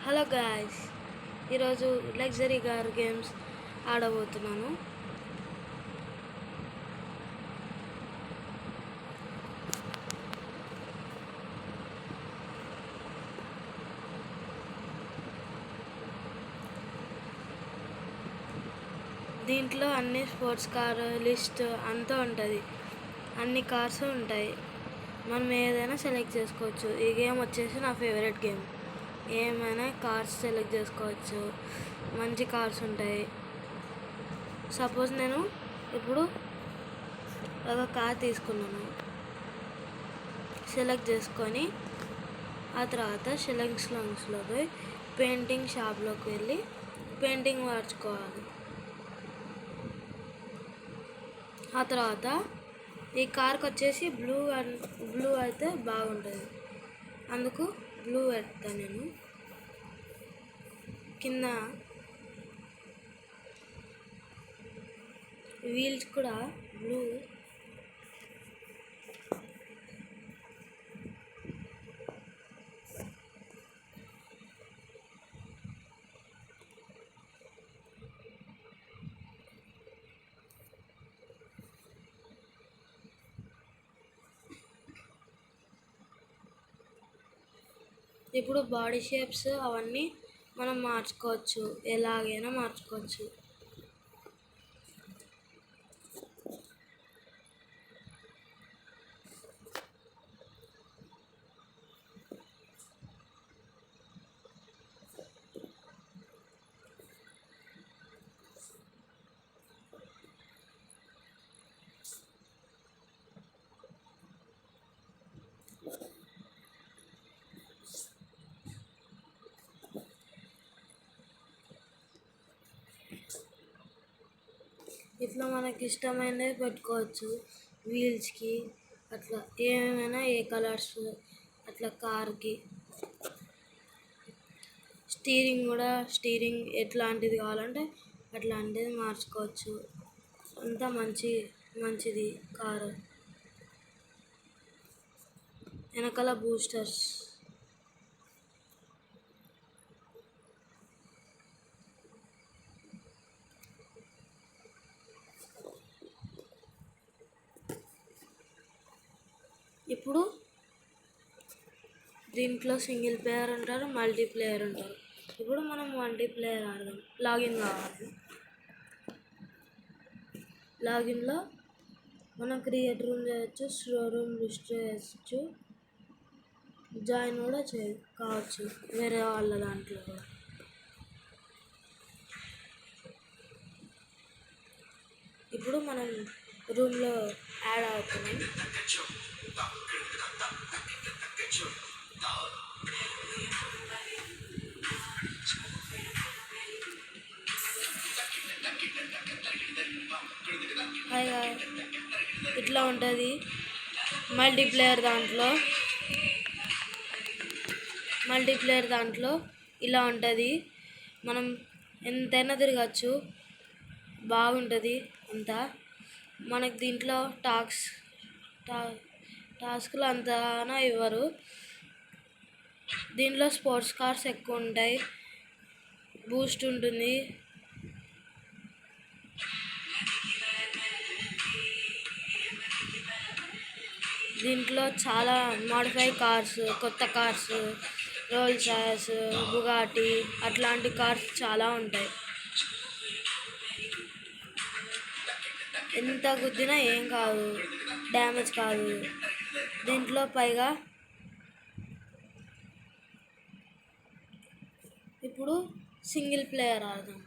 Hello guys, ఈరోజు luxury car games ఆడబోతున్నాను. దీంట్లో అన్ని స్పోర్ట్స్ కార్ లిస్ట్ అంతా ఉంటుంది. అన్ని కార్స్ ఉంటాయి. మనం ఏదైనా సెలెక్ట్ చేసుకోవచ్చు. ఈ గేమ్ వచ్చేసి నా ఫేవరెట్ గేమ్. ఏమైనా కార్స్ సెలెక్ట్ చేసుకోవచ్చు. మంచి కార్స్ ఉంటాయి. సపోజ్ నేను ఇప్పుడు ఒక కార్ తీసుకున్నాను. సెలెక్ట్ చేసుకొని ఆ తర్వాత సెలెక్షన్స్లో పోయి పెయింటింగ్ షాప్లోకి వెళ్ళి పెయింటింగ్ మార్చుకోవాలి. ఆ తర్వాత ఈ కార్కి వచ్చేసి బ్లూ అయితే బాగుంటుంది. అందుకు బ్లూ పెడతాను నేను. కింద వీల్స్ కూడా బ్లూ. ఇప్పుడు బాడీ షేప్స్ అవన్నీ మనం మార్చుకోవచ్చు. ఎలాగైనా మార్చుకోవచ్చు. ఇట్లా మనకి ఇష్టమైనవి పెట్టుకోవచ్చు. వీల్స్కి అట్లా ఏమైనా ఏ కలర్స్ అట్లా కార్కి. స్టీరింగ్ ఎట్లాంటిది కావాలంటే అట్లాంటిది మార్చుకోవచ్చు. అంతా మంచిది కారు. వెనకాల బూస్టర్స్. ఇప్పుడు దీంట్లో సింగిల్ ప్లేయర్ ఉంటారు, మల్టీప్లేయర్ ఉంటారు. ఇప్పుడు మనం మల్టీప్లేయర్ ఆడదాం. లాగిన్ కావాలి. లాగిన్లో మనం క్రియేట్ రూమ్ చేయొచ్చు, స్టో రూమ్ లిస్ట్ చేయొచ్చు, జాయిన్ కూడా కావచ్చు వేరే వాళ్ళ దాంట్లో కూడా. ఇప్పుడు మనం రూమ్లో యాడ్ అవుతున్నాం. ఇట్లా ఉంటుంది మల్టీప్లేయర్ దాంట్లో ఇలా ఉంటుంది. మనం ఎంతైనా తిరగచ్చు. బాగుంటుంది అంతా. మనకి దీంట్లో టాస్క్లు అంతనా ఇవ్వరు. దీంట్లో స్పోర్ట్స్ కార్స్ ఎక్కువ ఉంటాయి. బూస్ట్ ఉంటుంది. దీంట్లో చాలా మాడిఫై కార్స్, కొత్త కార్స్, రోల్స్ రాయ్స్, బుగాటి అట్లాంటి కార్స్ చాలా ఉంటాయి. ఎంత గుద్దినా ఏం కాదు, డ్యామేజ్ కాదు. దీంట్లో పైగా ఇప్పుడు సింగిల్ ప్లేయర్ ఆడదాం.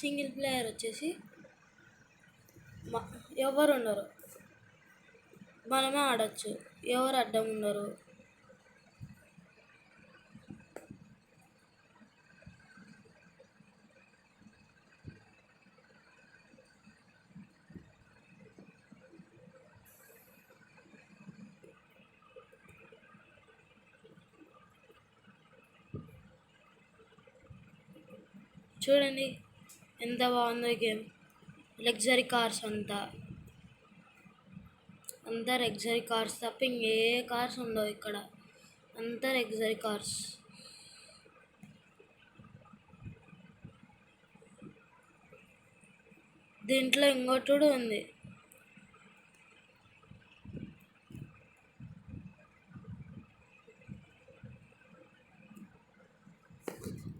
సింగిల్ ప్లేయర్ వచ్చేసి ఎవరు ఉండరు, మనమే ఆడచ్చు. ఎవరు అడ్డం ఉండరు. చూడండి ఎంత బాగుందో గేమ్. లగ్జరీ కార్స్ అంతా అంతా లగ్జరీ కార్స్ తప్ప ఇంకే కార్స్ ఉండవు ఇక్కడ, అంతా లగ్జరీ కార్స్. దీంట్లో ఇంకోటి కూడా ఉంది.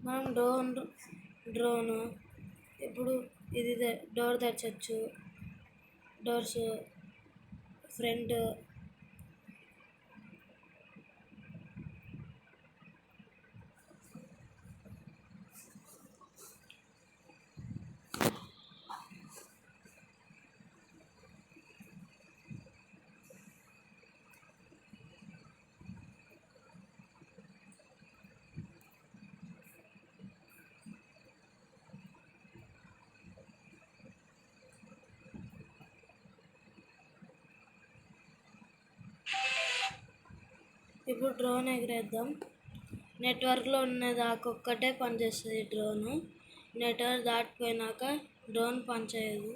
మనం డ్రోను ఇప్పుడు ఇది డోర్ తెరచచ్చు, డోర్స్ ఫ్రంట్, ఇప్పుడు డ్రోన్ ఎగిరేద్దాం. నెట్వర్క్లో ఉన్నదాకా ఒక్కటే పనిచేస్తుంది డ్రోను. నెట్వర్క్ దాటిపోయినాక డ్రోన్ పనిచేయదు.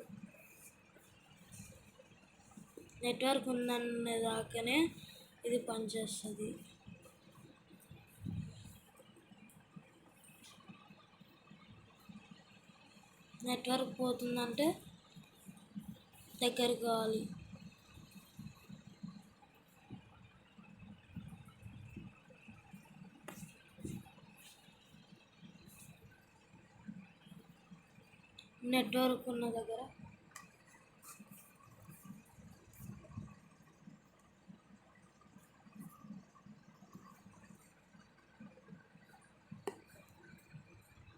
నెట్వర్క్ ఉన్నదాకనే ఇది పనిచేస్తుంది. నెట్వర్క్ పోతుందంటే దగ్గరికి కావాలి. నెట్వర్క్ ఉన్న దగ్గర